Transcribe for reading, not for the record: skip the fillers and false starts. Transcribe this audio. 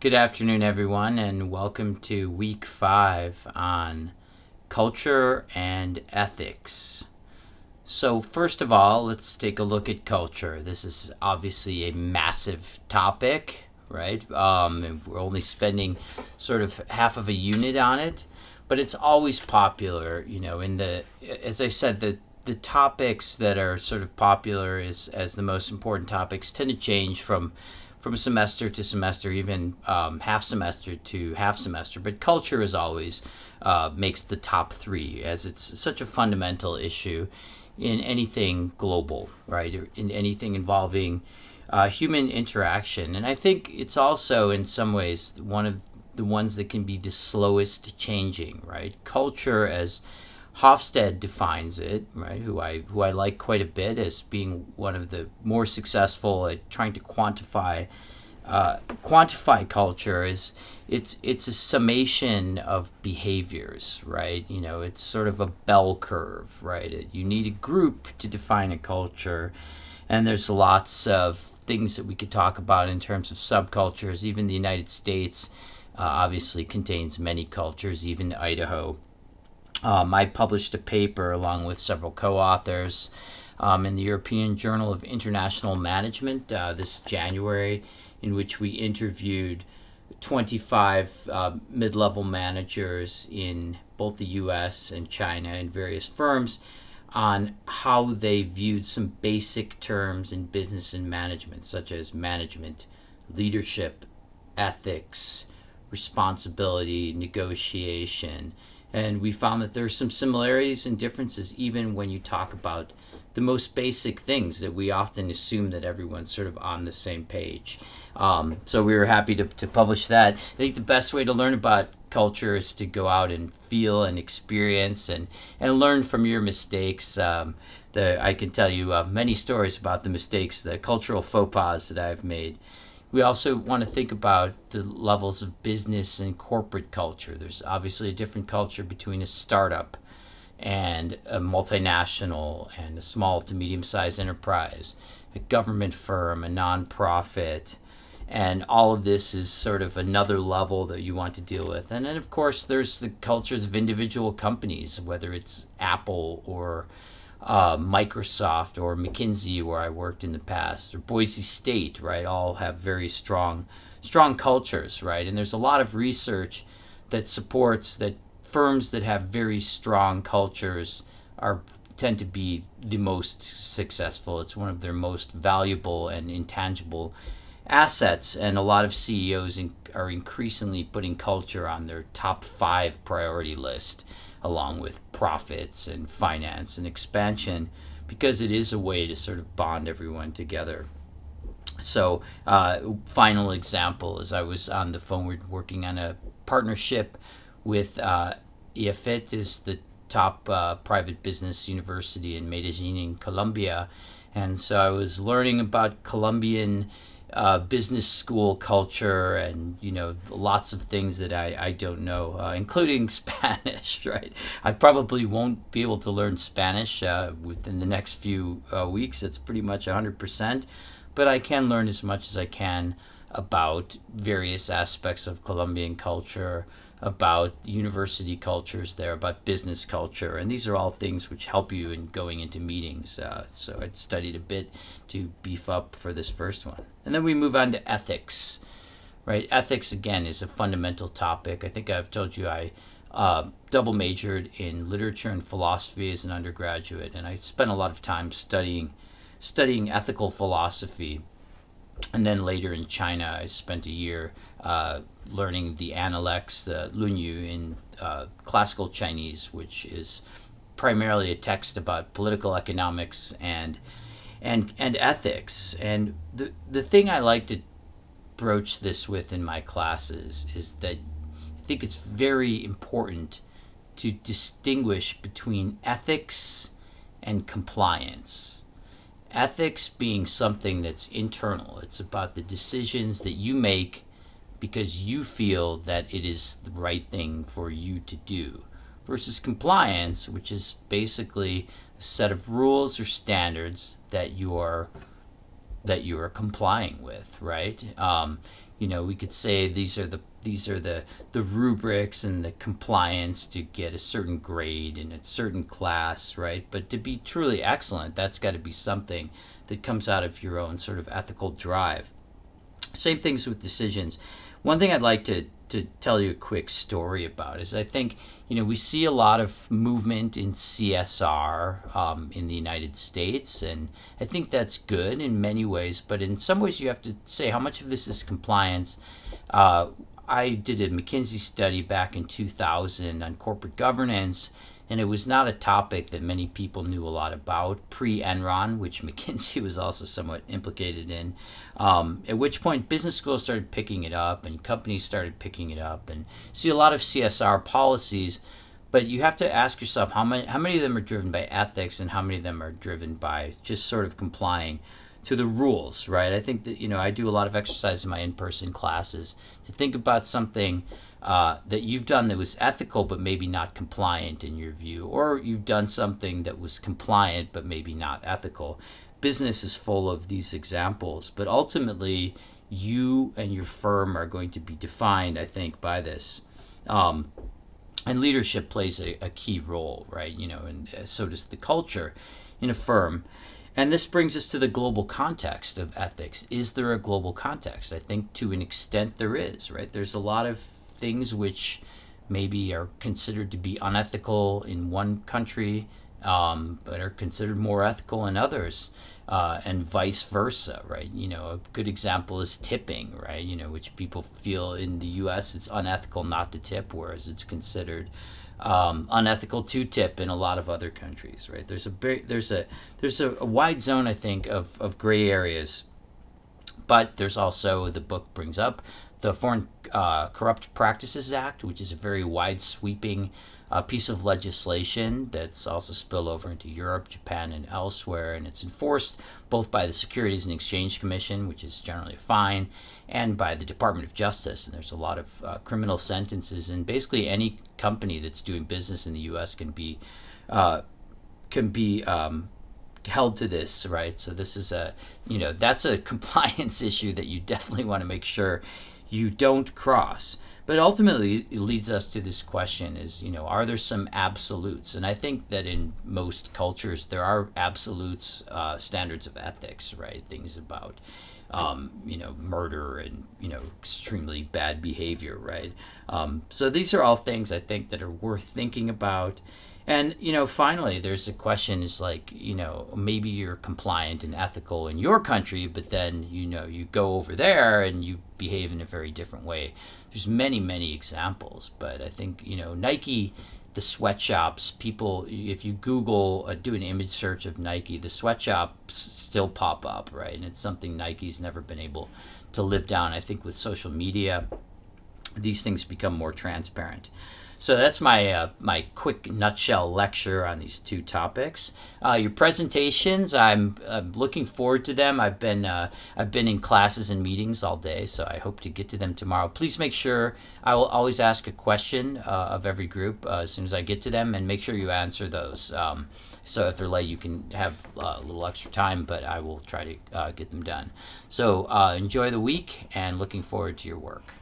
Good afternoon, everyone, and welcome to week 5 on culture and ethics. So, first of all, let's take a look at culture. This is obviously a massive topic, right? And we're only spending sort of half of a unit on it, but it's always popular. As I said, the topics that are sort of popular as the most important topics tend to change from semester to semester, even half semester to half semester. But culture is always makes the top three, as it's such a fundamental issue in anything global, right? Or in anything involving human interaction. And I think it's also, in some ways, one of the ones that can be the slowest changing, right? Culture, as Hofstede defines it, right, who I like quite a bit as being one of the more successful at trying to quantify culture, is it's a summation of behaviors, right? It's sort of a bell curve, right? You need a group to define a culture, and there's lots of things that we could talk about in terms of subcultures. Even the United States obviously contains many cultures, even Idaho. I published a paper along with several co-authors in the European Journal of International Management this January, in which we interviewed 25 mid-level managers in both the US and China in various firms on how they viewed some basic terms in business and management, such as management, leadership, ethics, responsibility, negotiation. And we found that there's some similarities and differences even when you talk about the most basic things that we often assume that everyone's sort of on the same page. So we were happy to publish that. I think the best way to learn about culture is to go out and feel and experience and learn from your mistakes. I can tell you many stories about the mistakes, the cultural faux pas that I've made. We also want to think about the levels of business and corporate culture. There's obviously a different culture between a startup and a multinational and a small to medium-sized enterprise, a government firm, a nonprofit, and all of this is sort of another level that you want to deal with. And then, of course, there's the cultures of individual companies, whether it's Apple or Microsoft or McKinsey, where I worked in the past, or Boise State, right? All have very strong cultures, right? And there's a lot of research that supports that firms that have very strong cultures tend to be the most successful. It's one of their most valuable and intangible assets, and a lot of CEOs are increasingly putting culture on their top 5 priority list, along with profits and finance and expansion, because it is a way to sort of bond everyone together. So, final example is I was on the phone working on a partnership with IFIT, is the top private business university in Medellin in Colombia. And so I was learning about Colombian business school culture and, lots of things that I don't know, including Spanish, right? I probably won't be able to learn Spanish within the next few weeks. It's pretty much 100%. But I can learn as much as I can about various aspects of Colombian culture, about university cultures there, about business culture. And these are all things which help you in going into meetings. So I'd studied a bit to beef up for this first one. And then we move on to ethics, right? Ethics, again, is a fundamental topic. I think I've told you I double majored in literature and philosophy as an undergraduate, and I spent a lot of time studying ethical philosophy. And then later in China, I spent a year learning the Analects, the Lunyu, in classical Chinese, which is primarily a text about political economics and ethics. And the thing I like to broach this with in my classes is that I think it's very important to distinguish between ethics and compliance. Ethics being something that's internal. It's about the decisions that you make because you feel that it is the right thing for you to do, versus compliance, which is basically a set of rules or standards that you are that you are complying with, right? We could say these are the rubrics and the compliance to get a certain grade in a certain class, right? But to be truly excellent, that's got to be something that comes out of your own sort of ethical drive. Same things with decisions. One thing I'd like to tell you a quick story about is I think, we see a lot of movement in CSR in the United States, and I think that's good in many ways, but in some ways you have to say how much of this is compliance. Uh, I did a McKinsey study back in 2000 on corporate governance, and it was not a topic that many people knew a lot about pre-Enron, which McKinsey was also somewhat implicated in. At which point, business schools started picking it up, and companies started picking it up, and see a lot of CSR policies. But you have to ask yourself how many of them are driven by ethics, and how many of them are driven by just sort of complying to the rules, right? I think that I do a lot of exercise in my in-person classes to think about something that you've done that was ethical but maybe not compliant in your view, or you've done something that was compliant but maybe not ethical. Business is full of these examples, but ultimately you and your firm are going to be defined, I think, by this. Um, and leadership plays a key role, right? And so does the culture in a firm. And this brings us to the global context of ethics. Is there a global context? I think to an extent there is, right? There's a lot of things which maybe are considered to be unethical in one country, but are considered more ethical in others, and vice versa, right? A good example is tipping, right? Which people feel in the U.S. it's unethical not to tip, whereas it's considered unethical to tip in a lot of other countries, right? There's a wide zone, I think, of gray areas, but there's also, the book brings up the Foreign Corrupt Practices Act, which is a very wide sweeping piece of legislation that's also spilled over into Europe, Japan, and elsewhere, and it's enforced both by the Securities and Exchange Commission, which is generally a fine, and by the Department of Justice. And there's a lot of criminal sentences, and basically any company that's doing business in the U.S. uh, can be held to this, right? So this is that's a compliance issue that you definitely want to make sure you don't cross. But ultimately, it leads us to this question: is are there some absolutes? And I think that in most cultures there are absolutes, standards of ethics, right? Things about murder and extremely bad behavior, right? So these are all things I think that are worth thinking about. And finally, there's a question: is like maybe you're compliant and ethical in your country, but then you go over there and you behave in a very different way. There's many examples, but I think Nike, the sweatshops, people, if you Google, do an image search of Nike, the sweatshops still pop up, right? And it's something Nike's never been able to live down. I think with social media, these things become more transparent. So that's my quick nutshell lecture on these two topics. Your presentations, I'm looking forward to them. I've been in classes and meetings all day, so I hope to get to them tomorrow. Please make sure I will always ask a question of every group as soon as I get to them, and make sure you answer those. So if they're late, you can have a little extra time, but I will try to get them done. So enjoy the week, and looking forward to your work.